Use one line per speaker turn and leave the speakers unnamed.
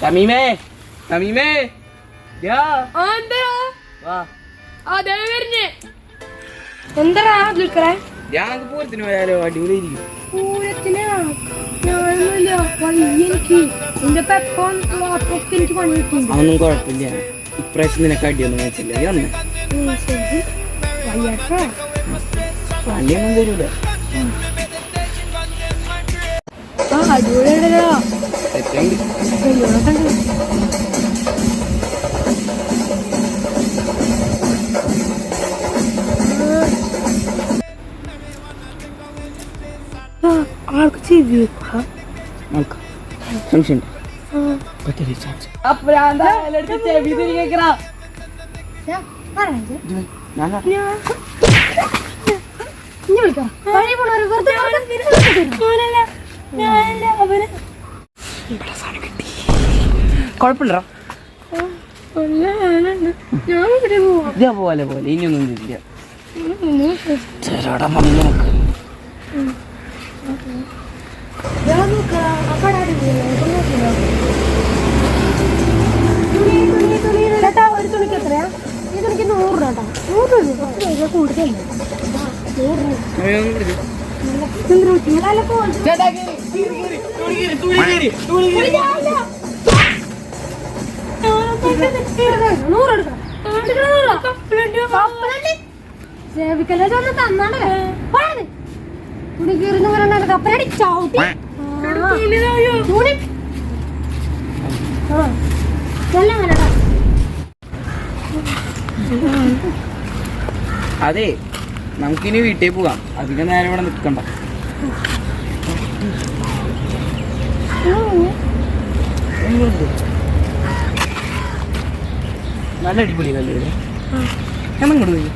തമീമേ തമീമേ
എന്താ
ഞങ്ങൾക്ക് പൂരത്തിന് പോയാലോ അടിപൊളിയായിരിക്കും. അതൊന്നും കുഴപ്പമില്ല. ഇപ്രാവശ്യം നിനക്ക് അടിയൊന്നും വെച്ചില്ല. വണ്ടിയൊന്നും തരൂല.
അടിപൊളിയാണല്ലോ. ആൾക്ക് ചെവി
കുഴപ്പമില്ല. പോലെ പോലെ ഇനിയൊന്നും ഇല്ല. ചേരാടാ മമ്മി നോക്ക്.
ഒരു തുണിക്ക് എത്രയാ? ഈ തുണിക്ക് 100 രൂപ. 100 രൂപ കൂടുതലല്ലേ? 100 സേവിക്കല്ലേ ഒന്ന് തന്നാണ് തുണി കീറുന്ന പോലെ കപ്പലടി ചവിട്ടി
അതെ, നമുക്കിനി വീട്ടിൽ പോകാം. അധികം നേരം ഇവിടെ നിൽക്കണ്ട. നല്ല അടിപൊളി കല്ലേ. ഞമ്മങ്ങോട്ട് പോയി.